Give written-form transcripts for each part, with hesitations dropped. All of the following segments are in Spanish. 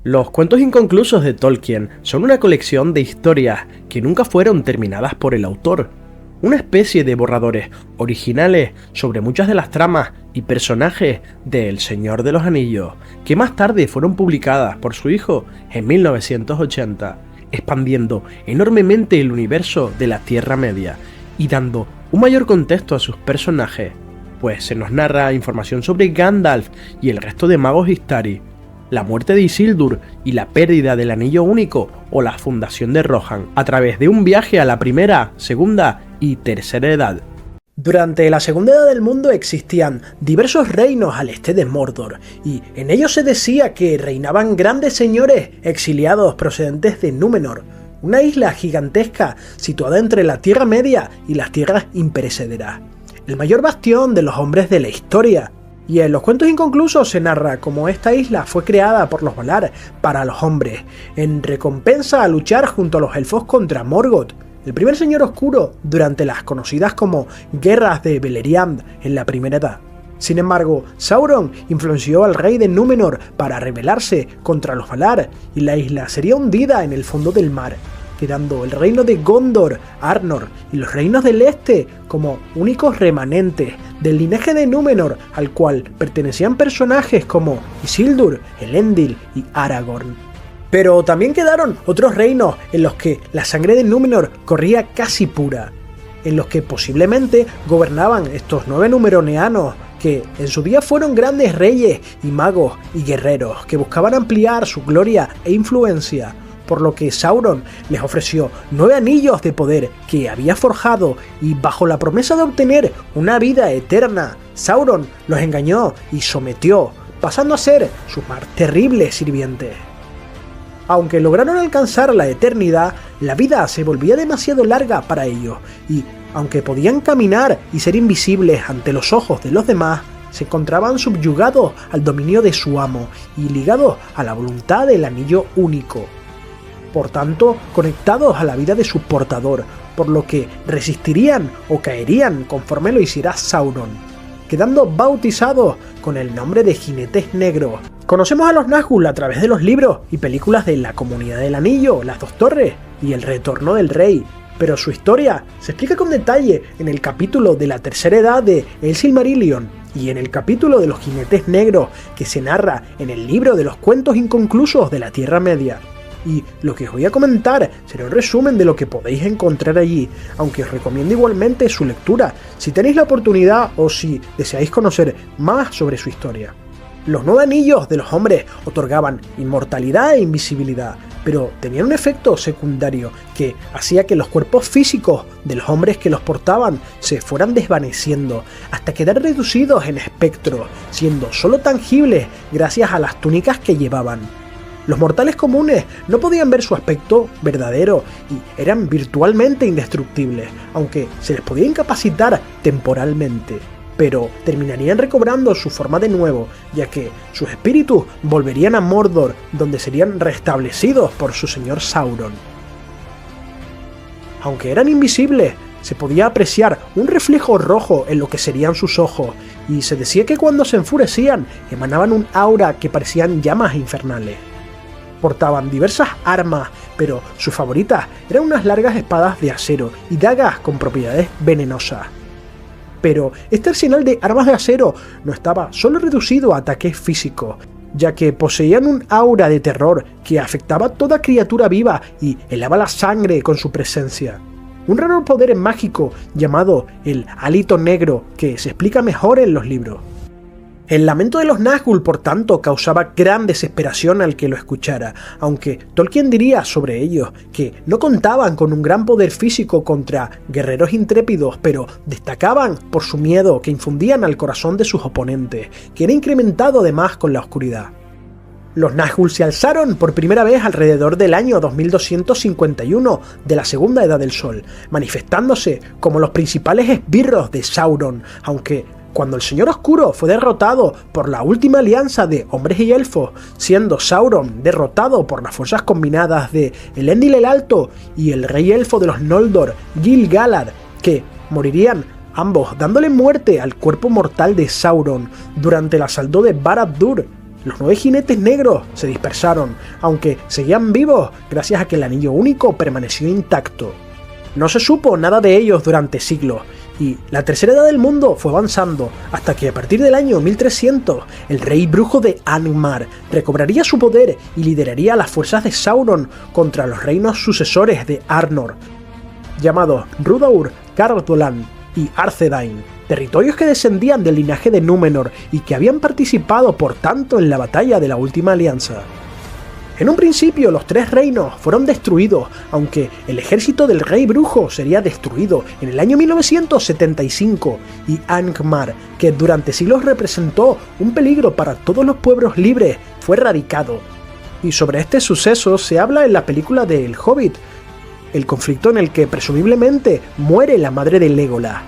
Los cuentos inconclusos de Tolkien son una colección de historias que nunca fueron terminadas por el autor, una especie de borradores originales sobre muchas de las tramas y personajes de El Señor de los Anillos, que más tarde fueron publicadas por su hijo en 1980, expandiendo enormemente el universo de la Tierra Media y dando un mayor contexto a sus personajes, pues se nos narra información sobre Gandalf y el resto de magos Istari, la muerte de Isildur y la pérdida del Anillo Único o la fundación de Rohan, a través de un viaje a la primera, segunda y tercera edad. Durante la Segunda Edad del Mundo existían diversos reinos al este de Mordor, y en ellos se decía que reinaban grandes señores exiliados procedentes de Númenor, una isla gigantesca situada entre la Tierra Media y las tierras imperecederas, el mayor bastión de los hombres de la historia. Y en los cuentos inconclusos se narra cómo esta isla fue creada por los Valar para los hombres, en recompensa a luchar junto a los elfos contra Morgoth, el primer señor oscuro, durante las conocidas como Guerras de Beleriand en la Primera Edad. Sin embargo, Sauron influenció al rey de Númenor para rebelarse contra los Valar, y la isla sería hundida en el fondo del mar, quedando el reino de Gondor, Arnor y los reinos del este como únicos remanentes del linaje de Númenor, al cual pertenecían personajes como Isildur, Elendil y Aragorn. Pero también quedaron otros reinos en los que la sangre de Númenor corría casi pura, en los que posiblemente gobernaban estos 9 numeroneanos que en su día fueron grandes reyes y magos y guerreros que buscaban ampliar su gloria e influencia, por lo que Sauron les ofreció 9 anillos de poder que había forjado, y bajo la promesa de obtener una vida eterna, Sauron los engañó y sometió, pasando a ser sus más terribles sirvientes. Aunque lograron alcanzar la eternidad, la vida se volvía demasiado larga para ellos, y aunque podían caminar y ser invisibles ante los ojos de los demás, se encontraban subyugados al dominio de su amo y ligados a la voluntad del Anillo Único, por tanto conectados a la vida de su portador, por lo que resistirían o caerían conforme lo hiciera Sauron, quedando bautizados con el nombre de Jinetes Negros. Conocemos a los Nazgûl a través de los libros y películas de La Comunidad del Anillo, Las Dos Torres y El Retorno del Rey, pero su historia se explica con detalle en el capítulo de la Tercera Edad de El Silmarillion y en el capítulo de los Jinetes Negros que se narra en el libro de los cuentos inconclusos de la Tierra Media. Y lo que os voy a comentar será un resumen de lo que podéis encontrar allí, aunque os recomiendo igualmente su lectura si tenéis la oportunidad o si deseáis conocer más sobre su historia. Los 9 anillos de los hombres otorgaban inmortalidad e invisibilidad, pero tenían un efecto secundario que hacía que los cuerpos físicos de los hombres que los portaban se fueran desvaneciendo hasta quedar reducidos en espectros, siendo solo tangibles gracias a las túnicas que llevaban. Los mortales comunes no podían ver su aspecto verdadero y eran virtualmente indestructibles, aunque se les podía incapacitar temporalmente, pero terminarían recobrando su forma de nuevo, ya que sus espíritus volverían a Mordor, donde serían restablecidos por su señor Sauron. Aunque eran invisibles, se podía apreciar un reflejo rojo en lo que serían sus ojos, y se decía que cuando se enfurecían emanaban un aura que parecían llamas infernales. Portaban diversas armas, pero sus favoritas eran unas largas espadas de acero y dagas con propiedades venenosas. Pero este arsenal de armas de acero no estaba solo reducido a ataques físicos, ya que poseían un aura de terror que afectaba a toda criatura viva y helaba la sangre con su presencia. Un raro poder mágico llamado el Hálito Negro, que se explica mejor en los libros. El lamento de los Nazgûl, por tanto, causaba gran desesperación al que lo escuchara, aunque Tolkien diría sobre ellos que no contaban con un gran poder físico contra guerreros intrépidos, pero destacaban por su miedo que infundían al corazón de sus oponentes, que era incrementado además con la oscuridad. Los Nazgûl se alzaron por primera vez alrededor del año 2251 de la Segunda Edad del Sol, manifestándose como los principales esbirros de Sauron, aunque cuando el Señor Oscuro fue derrotado por la última alianza de hombres y elfos, siendo Sauron derrotado por las fuerzas combinadas de Elendil el Alto y el rey elfo de los Noldor, Gil-galad, que morirían ambos dándole muerte al cuerpo mortal de Sauron durante el asalto de Barad-dûr. los 9 jinetes negros se dispersaron, aunque seguían vivos gracias a que el anillo único permaneció intacto. No se supo nada de ellos durante siglos, y la tercera edad del mundo fue avanzando hasta que a partir del año 1300 el rey brujo de Angmar recobraría su poder y lideraría las fuerzas de Sauron contra los reinos sucesores de Arnor, llamados Rhudaur, Cardolan y Arthedain, territorios que descendían del linaje de Númenor y que habían participado por tanto en la batalla de la Última Alianza. En un principio los 3 reinos fueron destruidos, aunque el ejército del rey brujo sería destruido en el año 1975 y Angmar, que durante siglos representó un peligro para todos los pueblos libres, fue erradicado. Y sobre este suceso se habla en la película de El Hobbit, el conflicto en el que presumiblemente muere la madre de Legolas.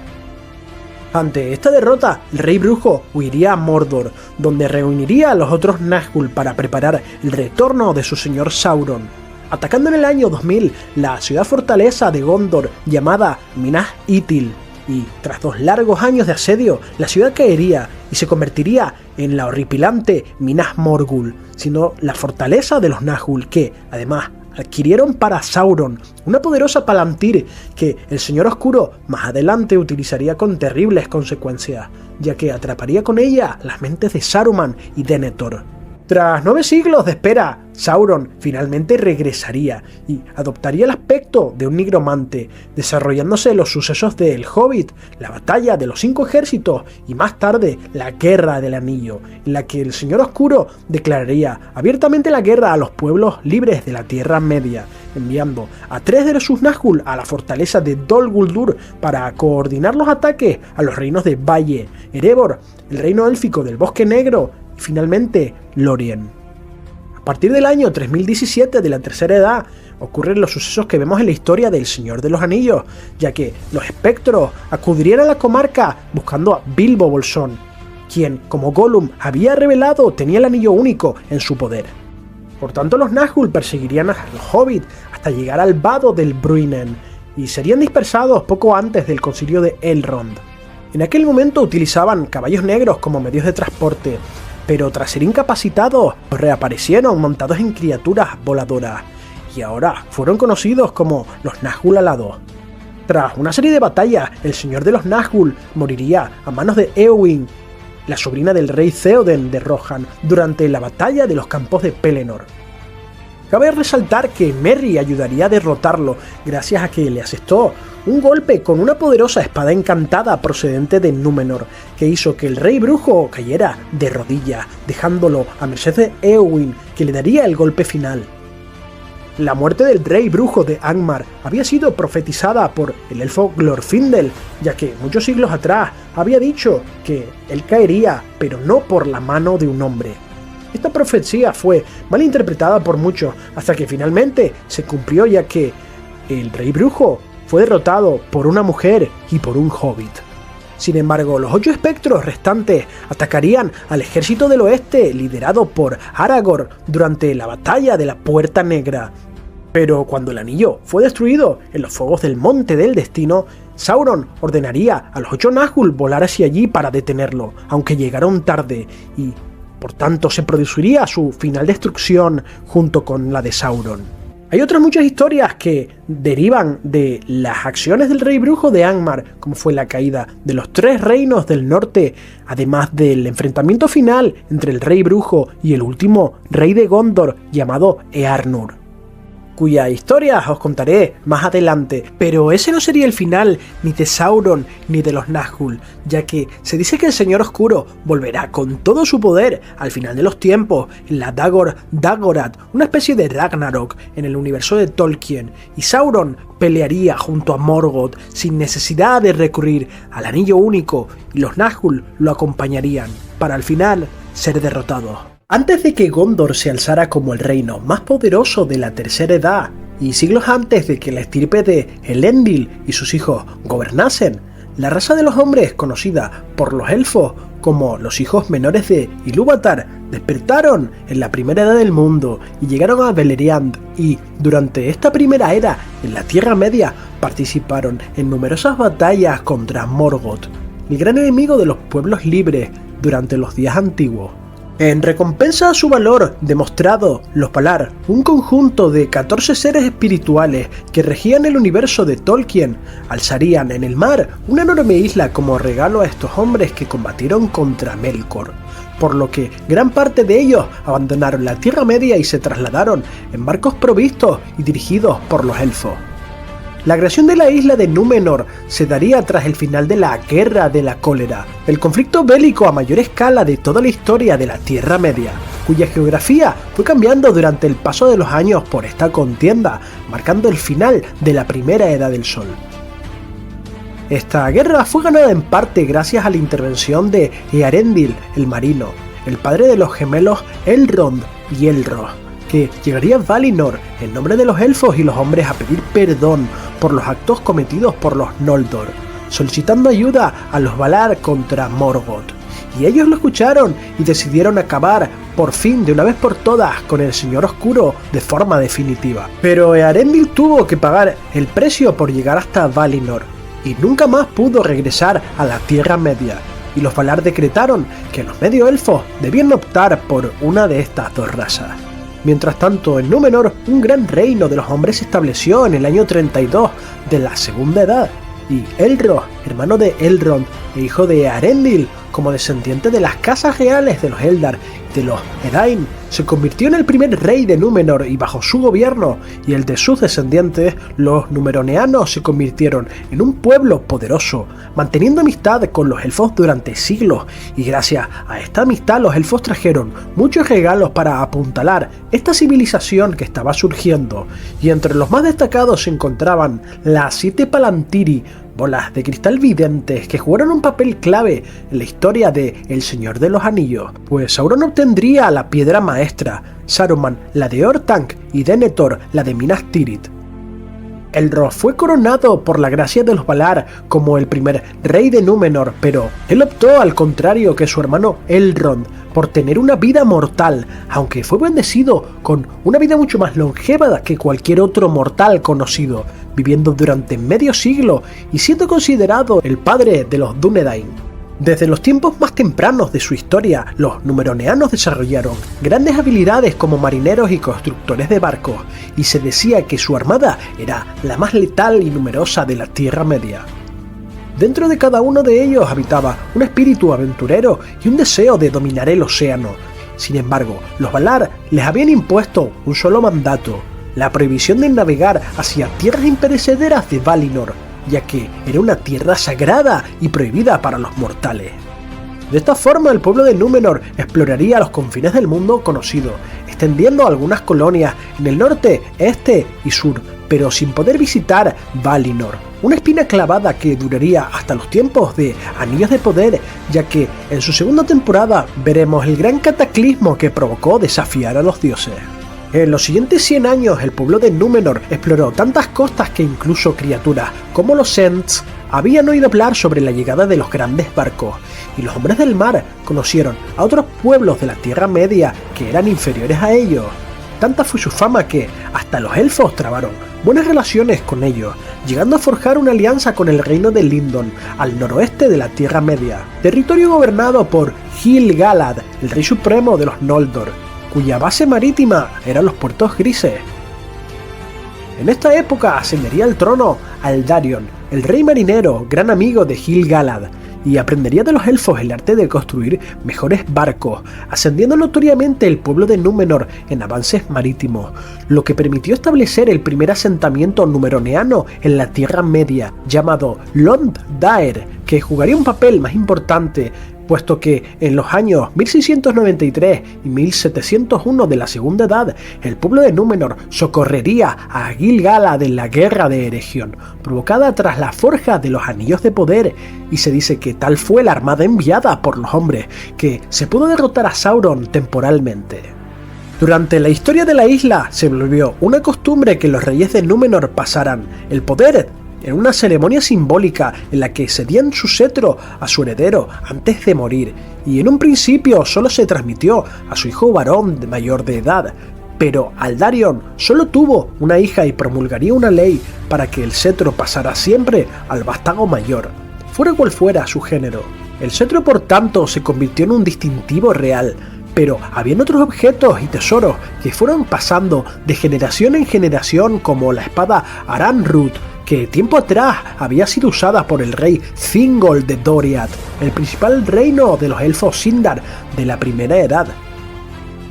Ante esta derrota, el rey brujo huiría a Mordor, donde reuniría a los otros Nazgûl para preparar el retorno de su señor Sauron, atacando en el año 2000 la ciudad fortaleza de Gondor llamada Minas Ithil, y tras 2 largos años de asedio, la ciudad caería y se convertiría en la horripilante Minas Morgul, sino la fortaleza de los Nazgûl que, además, adquirieron para Sauron una poderosa Palantir que el Señor Oscuro más adelante utilizaría con terribles consecuencias, ya que atraparía con ella las mentes de Saruman y Denethor. Tras 9 siglos de espera, Sauron finalmente regresaría y adoptaría el aspecto de un nigromante, desarrollándose los sucesos de El Hobbit, la batalla de los 5 ejércitos y más tarde la Guerra del Anillo, en la que el Señor Oscuro declararía abiertamente la guerra a los pueblos libres de la Tierra Media, enviando a 3 de sus Nazgûl a la fortaleza de Dol Guldur para coordinar los ataques a los reinos de Valle, Erebor, el reino élfico del Bosque Negro y finalmente Lórien. A partir del año 3017 de la Tercera Edad ocurren los sucesos que vemos en la historia del Señor de los Anillos, ya que los espectros acudirían a la comarca buscando a Bilbo Bolsón, quien, como Gollum había revelado, tenía el anillo único en su poder. Por tanto, los Nazgûl perseguirían a los Hobbits hasta llegar al vado del Bruinen y serían dispersados poco antes del concilio de Elrond. En aquel momento utilizaban caballos negros como medios de transporte, pero tras ser incapacitados, reaparecieron montados en criaturas voladoras, y ahora fueron conocidos como los Nazgûl alados. Tras una serie de batallas, el señor de los Nazgûl moriría a manos de Éowyn, la sobrina del rey Theoden de Rohan, durante la batalla de los campos de Pelennor. Cabe resaltar que Merry ayudaría a derrotarlo gracias a que le asestó un golpe con una poderosa espada encantada procedente de Númenor, que hizo que el rey brujo cayera de rodillas, dejándolo a merced de Éowyn, que le daría el golpe final. La muerte del rey brujo de Angmar había sido profetizada por el elfo Glorfindel, ya que muchos siglos atrás había dicho que él caería, pero no por la mano de un hombre. Esta profecía fue mal interpretada por muchos, hasta que finalmente se cumplió, ya que el rey brujo fue derrotado por una mujer y por un hobbit. Sin embargo, los 8 espectros restantes atacarían al ejército del oeste liderado por Aragorn durante la batalla de la Puerta Negra. Pero cuando el anillo fue destruido en los fuegos del Monte del Destino, Sauron ordenaría a los 8 Nazgûl volar hacia allí para detenerlo, aunque llegaron tarde, y por tanto se produciría su final destrucción junto con la de Sauron. Hay otras muchas historias que derivan de las acciones del rey brujo de Angmar, como fue la caída de los 3 reinos del norte, además del enfrentamiento final entre el rey brujo y el último rey de Gondor llamado Eärnur, cuya historia os contaré más adelante, pero ese no sería el final ni de Sauron ni de los Nazgûl, ya que se dice que el Señor Oscuro volverá con todo su poder al final de los tiempos en la Dagor Dagorath, una especie de Ragnarok en el universo de Tolkien, y Sauron pelearía junto a Morgoth sin necesidad de recurrir al anillo único, y los Nazgûl lo acompañarían para al final ser derrotados. Antes de que Gondor se alzara como el reino más poderoso de la Tercera Edad, y siglos antes de que la estirpe de Elendil y sus hijos gobernasen, la raza de los hombres, conocida por los elfos como los hijos menores de Ilúvatar, despertaron en la Primera Edad del mundo y llegaron a Beleriand, y durante esta primera era en la Tierra Media participaron en numerosas batallas contra Morgoth, el gran enemigo de los pueblos libres durante los días antiguos. En recompensa a su valor demostrado, los Valar, un conjunto de 14 seres espirituales que regían el universo de Tolkien, alzarían en el mar una enorme isla como regalo a estos hombres que combatieron contra Melkor, por lo que gran parte de ellos abandonaron la Tierra Media y se trasladaron en barcos provistos y dirigidos por los elfos. La creación de la isla de Númenor se daría tras el final de la Guerra de la Cólera, el conflicto bélico a mayor escala de toda la historia de la Tierra Media, cuya geografía fue cambiando durante el paso de los años por esta contienda, marcando el final de la Primera Edad del Sol. Esta guerra fue ganada en parte gracias a la intervención de Eärendil el Marino, el padre de los gemelos Elrond y Elros, que llegaría a Valinor en nombre de los elfos y los hombres a pedir perdón por los actos cometidos por los Noldor, solicitando ayuda a los Valar contra Morgoth. Y ellos lo escucharon y decidieron acabar, por fin, de una vez por todas, con el Señor Oscuro de forma definitiva. Pero Eärendil tuvo que pagar el precio por llegar hasta Valinor, y nunca más pudo regresar a la Tierra Media, y los Valar decretaron que los medio elfos debían optar por una de estas dos razas. Mientras tanto, en Númenor, un gran reino de los hombres se estableció en el año 32 de la Segunda Edad, y Elros, hermano de Elrond e hijo de Eärendil, como descendiente de las casas reales de los Eldar y de los Edain, se convirtió en el primer rey de Númenor y bajo su gobierno y el de sus descendientes, los Númenóreanos se convirtieron en un pueblo poderoso, manteniendo amistad con los elfos durante siglos, y gracias a esta amistad los elfos trajeron muchos regalos para apuntalar esta civilización que estaba surgiendo, y entre los más destacados se encontraban las 7 Palantiri, bolas de cristal videntes que jugaron un papel clave en la historia de El Señor de los Anillos, pues Sauron obtendría la piedra maestra, Saruman la de Orthanc y Denethor la de Minas Tirith. Elros fue coronado por la gracia de los Valar como el primer rey de Númenor, pero él optó, al contrario que su hermano Elrond, por tener una vida mortal, aunque fue bendecido con una vida mucho más longeva que cualquier otro mortal conocido, viviendo durante medio siglo y siendo considerado el padre de los Dúnedain. Desde los tiempos más tempranos de su historia, los Númenóreanos desarrollaron grandes habilidades como marineros y constructores de barcos, y se decía que su armada era la más letal y numerosa de la Tierra Media. Dentro de cada uno de ellos habitaba un espíritu aventurero y un deseo de dominar el océano. Sin embargo, los Valar les habían impuesto un solo mandato: la prohibición de navegar hacia tierras imperecederas de Valinor, ya que era una tierra sagrada y prohibida para los mortales. De esta forma, el pueblo de Númenor exploraría los confines del mundo conocido, extendiendo algunas colonias en el norte, este y sur, pero sin poder visitar Valinor, una espina clavada que duraría hasta los tiempos de Anillos de Poder, ya que en su segunda temporada veremos el gran cataclismo que provocó desafiar a los dioses. En los siguientes 100 años, el pueblo de Númenor exploró tantas costas que incluso criaturas como los Ents habían oído hablar sobre la llegada de los grandes barcos, y los hombres del mar conocieron a otros pueblos de la Tierra Media que eran inferiores a ellos. Tanta fue su fama que hasta los elfos trabaron buenas relaciones con ellos, llegando a forjar una alianza con el reino de Lindon, al noroeste de la Tierra Media, territorio gobernado por Gil-galad, el rey supremo de los Noldor, cuya base marítima eran los puertos grises. En esta época ascendería al trono Aldarion, el rey marinero, gran amigo de Gil-galad, y aprendería de los elfos el arte de construir mejores barcos, ascendiendo notoriamente el pueblo de Númenor en avances marítimos, lo que permitió establecer el primer asentamiento númenóreano en la Tierra Media, llamado Lond-Daer, que jugaría un papel más importante, puesto que en los años 1693 y 1701 de la Segunda Edad, el pueblo de Númenor socorrería a Gil-galad en la Guerra de Eregion, provocada tras la forja de los Anillos de Poder, y se dice que tal fue la armada enviada por los hombres, que se pudo derrotar a Sauron temporalmente. Durante la historia de la isla se volvió una costumbre que los reyes de Númenor pasaran el poder en una ceremonia simbólica en la que cedían su cetro a su heredero antes de morir, y en un principio solo se transmitió a su hijo varón mayor de edad, pero Aldarion solo tuvo una hija y promulgaría una ley para que el cetro pasara siempre al vástago mayor, fuera cual fuera su género. El cetro, por tanto, se convirtió en un distintivo real, pero habían otros objetos y tesoros que fueron pasando de generación en generación, como la espada Aranrud, que tiempo atrás había sido usada por el rey Thingol de Doriath, el principal reino de los elfos Sindar de la Primera Edad.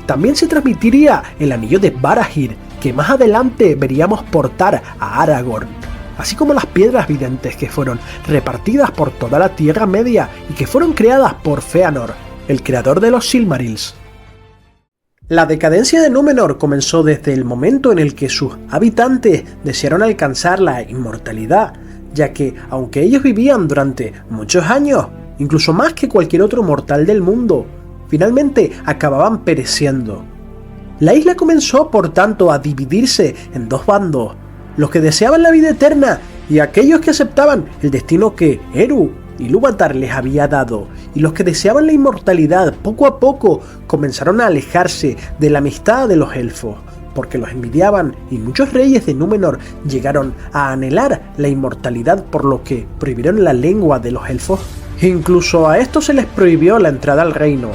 También se transmitiría el anillo de Barahir, que más adelante veríamos portar a Aragorn, así como las piedras videntes que fueron repartidas por toda la Tierra Media y que fueron creadas por Fëanor, el creador de los Silmarils. La decadencia de Númenor comenzó desde el momento en el que sus habitantes desearon alcanzar la inmortalidad, ya que, aunque ellos vivían durante muchos años, incluso más que cualquier otro mortal del mundo, finalmente acababan pereciendo. La isla comenzó, por tanto, a dividirse en dos bandos: los que deseaban la vida eterna y aquellos que aceptaban el destino que Eru y Ilúvatar les había dado, y los que deseaban la inmortalidad poco a poco comenzaron a alejarse de la amistad de los elfos, porque los envidiaban, y muchos reyes de Númenor llegaron a anhelar la inmortalidad, por lo que prohibieron la lengua de los elfos. Incluso a estos se les prohibió la entrada al reino,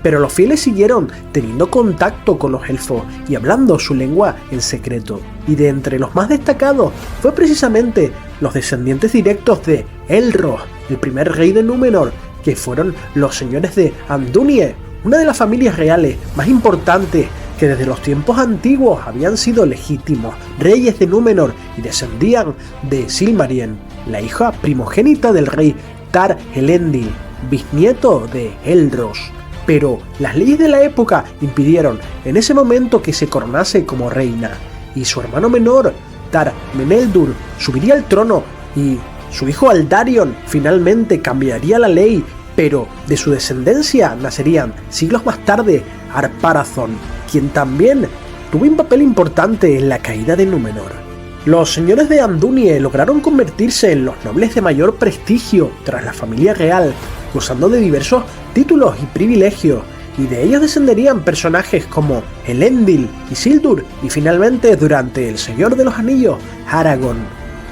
pero los fieles siguieron teniendo contacto con los elfos y hablando su lengua en secreto, y de entre los más destacados fue precisamente los descendientes directos de Elros, el primer rey de Númenor, que fueron los señores de Andúnie, una de las familias reales más importantes que desde los tiempos antiguos habían sido legítimos reyes de Númenor y descendían de Silmarien, la hija primogénita del rey Tar-Elendil, bisnieto de Elros. Pero las leyes de la época impidieron en ese momento que se coronase como reina, y su hermano menor, Tar-Meneldur, subiría al trono, y su hijo Aldarion finalmente cambiaría la ley, pero de su descendencia nacerían siglos más tarde Ar-Pharazôn, quien también tuvo un papel importante en la caída de Númenor. Los señores de Andúnie lograron convertirse en los nobles de mayor prestigio tras la familia real, gozando de diversos títulos y privilegios, y de ellos descenderían personajes como Elendil, Isildur y finalmente, durante el Señor de los Anillos, Aragorn,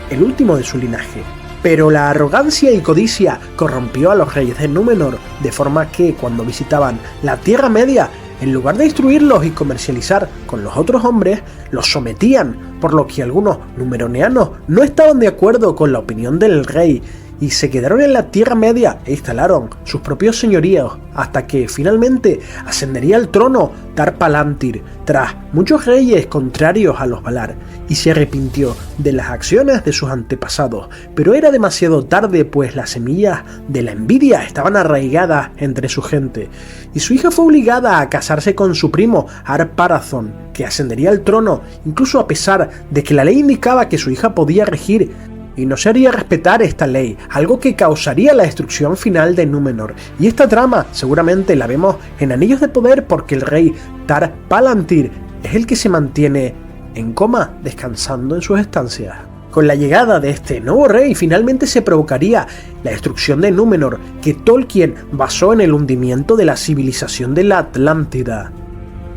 el último de su linaje. Pero la arrogancia y codicia corrompió a los reyes de Númenor, de forma que cuando visitaban la Tierra Media, en lugar de instruirlos y comercializar con los otros hombres, los sometían, por lo que algunos numeroneanos no estaban de acuerdo con la opinión del rey, y se quedaron en la Tierra Media e instalaron sus propios señoríos, hasta que finalmente ascendería al trono Tar-Palantir, tras muchos reyes contrarios a los Valar, y se arrepintió de las acciones de sus antepasados, pero era demasiado tarde, pues las semillas de la envidia estaban arraigadas entre su gente, y su hija fue obligada a casarse con su primo Ar-Pharazôn, que ascendería al trono, incluso a pesar de que la ley indicaba que su hija podía regir y no se haría respetar esta ley, algo que causaría la destrucción final de Númenor. Y esta trama seguramente la vemos en Anillos de Poder, porque el rey Tar-Palantir es el que se mantiene en coma, descansando en sus estancias. Con la llegada de este nuevo rey finalmente se provocaría la destrucción de Númenor, que Tolkien basó en el hundimiento de la civilización de la Atlántida.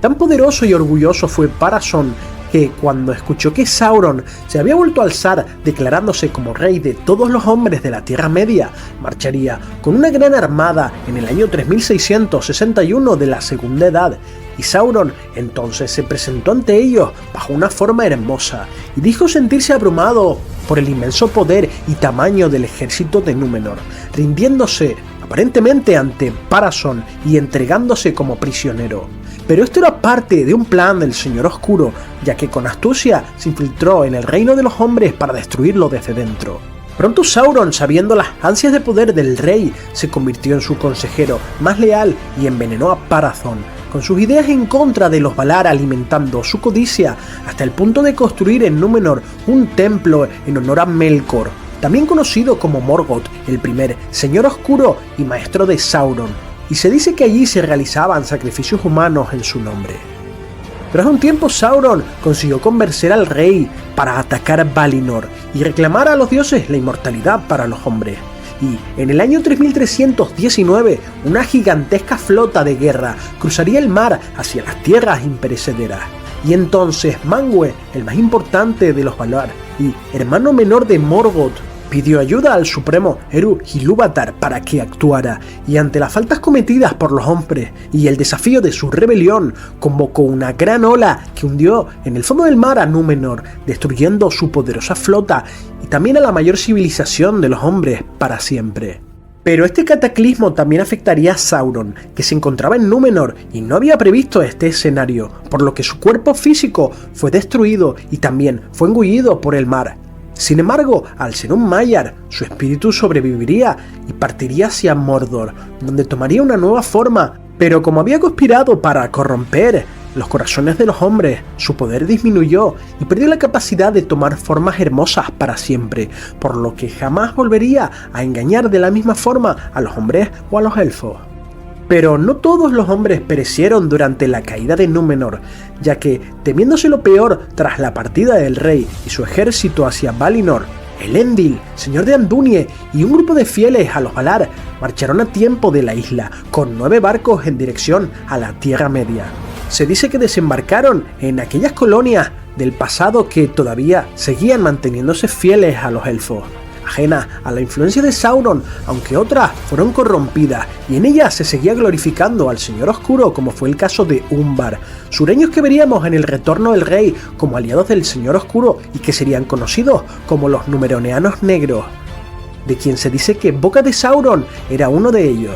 Tan poderoso y orgulloso fue Pharazôn que cuando escuchó que Sauron se había vuelto a alzar declarándose como rey de todos los hombres de la Tierra Media, marcharía con una gran armada en el año 3661 de la Segunda Edad, y Sauron entonces se presentó ante ellos bajo una forma hermosa y dijo sentirse abrumado por el inmenso poder y tamaño del ejército de Númenor, rindiéndose aparentemente ante Pharazôn y entregándose como prisionero. Pero esto era parte de un plan del Señor Oscuro, ya que con astucia se infiltró en el reino de los hombres para destruirlo desde dentro. Pronto Sauron, sabiendo las ansias de poder del rey, se convirtió en su consejero más leal y envenenó a Pharazôn, con sus ideas en contra de los Valar, alimentando su codicia hasta el punto de construir en Númenor un templo en honor a Melkor, también conocido como Morgoth, el primer Señor Oscuro y maestro de Sauron, y se dice que allí se realizaban sacrificios humanos en su nombre. Tras un tiempo, Sauron consiguió convencer al rey para atacar Valinor y reclamar a los dioses la inmortalidad para los hombres. Y en el año 3319, una gigantesca flota de guerra cruzaría el mar hacia las tierras imperecederas. Y entonces Manwë, el más importante de los Valar y hermano menor de Morgoth, pidió ayuda al supremo Eru Ilúvatar para que actuara, y ante las faltas cometidas por los hombres y el desafío de su rebelión, convocó una gran ola que hundió en el fondo del mar a Númenor, destruyendo su poderosa flota y también a la mayor civilización de los hombres para siempre. Pero este cataclismo también afectaría a Sauron, que se encontraba en Númenor y no había previsto este escenario, por lo que su cuerpo físico fue destruido y también fue engullido por el mar. Sin embargo, al ser un Maiar, su espíritu sobreviviría y partiría hacia Mordor, donde tomaría una nueva forma, pero como había conspirado para corromper los corazones de los hombres, su poder disminuyó y perdió la capacidad de tomar formas hermosas para siempre, por lo que jamás volvería a engañar de la misma forma a los hombres o a los elfos. Pero no todos los hombres perecieron durante la caída de Númenor, ya que, temiéndose lo peor tras la partida del rey y su ejército hacia Valinor, Elendil, señor de Andunie, y un grupo de fieles a los Valar marcharon a tiempo de la isla, con 9 barcos en dirección a la Tierra Media. Se dice que desembarcaron en aquellas colonias del pasado que todavía seguían manteniéndose fieles a los elfos, ajenas a la influencia de Sauron, aunque otras fueron corrompidas, y en ellas se seguía glorificando al Señor Oscuro, como fue el caso de Umbar, sureños que veríamos en el retorno del rey como aliados del Señor Oscuro y que serían conocidos como los Númenóreanos Negros, de quien se dice que Boca de Sauron era uno de ellos.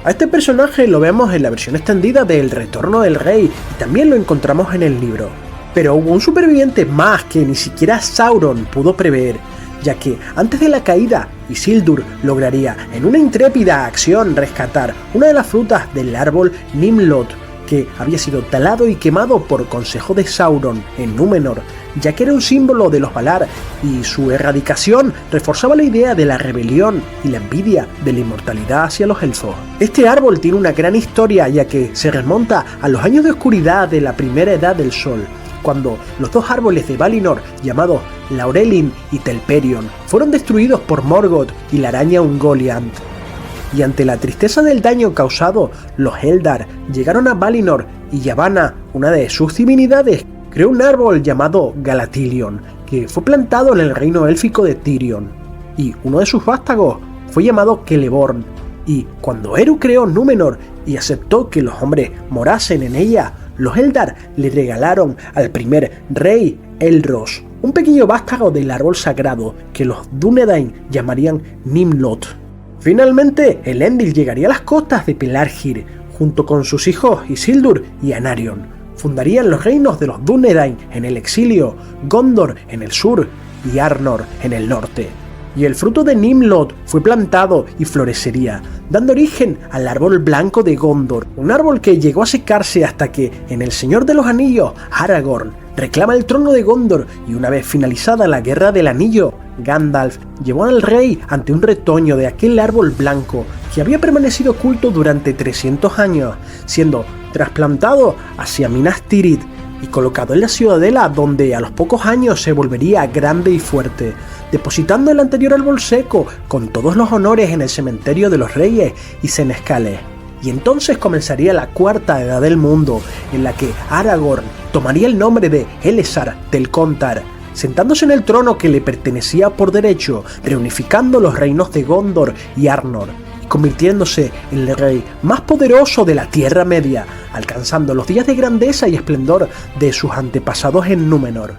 A este personaje lo vemos en la versión extendida de El Retorno del Rey y también lo encontramos en el libro. Pero hubo un superviviente más que ni siquiera Sauron pudo prever, ya que antes de la caída, Isildur lograría en una intrépida acción rescatar una de las frutas del árbol Nimlot, que había sido talado y quemado por consejo de Sauron en Númenor, ya que era un símbolo de los Valar y su erradicación reforzaba la idea de la rebelión y la envidia de la inmortalidad hacia los elfos. Este árbol tiene una gran historia, ya que se remonta a los años de oscuridad de la primera edad del sol, cuando los 2 árboles de Valinor, llamados Laurelin y Telperion, fueron destruidos por Morgoth y la araña Ungoliant. Y ante la tristeza del daño causado, los Eldar llegaron a Valinor y Yavanna, una de sus divinidades, creó un árbol llamado Galatilion, que fue plantado en el reino élfico de Tirion, y uno de sus vástagos fue llamado Celeborn. Y cuando Eru creó Númenor y aceptó que los hombres morasen en ella, los Eldar le regalaron al primer rey Elros un pequeño vástago del árbol sagrado que los Dúnedain llamarían Nimlot. Finalmente, Elendil llegaría a las costas de Pelargir, junto con sus hijos Isildur y Anarion. Fundarían los reinos de los Dúnedain en el exilio, Gondor en el sur y Arnor en el norte. Y el fruto de Nimlot fue plantado y florecería, dando origen al árbol blanco de Gondor, un árbol que llegó a secarse hasta que, en El Señor de los Anillos, Aragorn reclama el trono de Gondor y una vez finalizada la Guerra del Anillo, Gandalf llevó al rey ante un retoño de aquel árbol blanco que había permanecido oculto durante 300 años, siendo trasplantado hacia Minas Tirith y colocado en la ciudadela, donde a los pocos años se volvería grande y fuerte, depositando el anterior árbol seco con todos los honores en el cementerio de los reyes y senescales. Y entonces comenzaría la cuarta edad del mundo, en la que Aragorn tomaría el nombre de Elessar Telcontar, sentándose en el trono que le pertenecía por derecho, reunificando los reinos de Gondor y Arnor, y convirtiéndose en el rey más poderoso de la Tierra Media, alcanzando los días de grandeza y esplendor de sus antepasados en Númenor.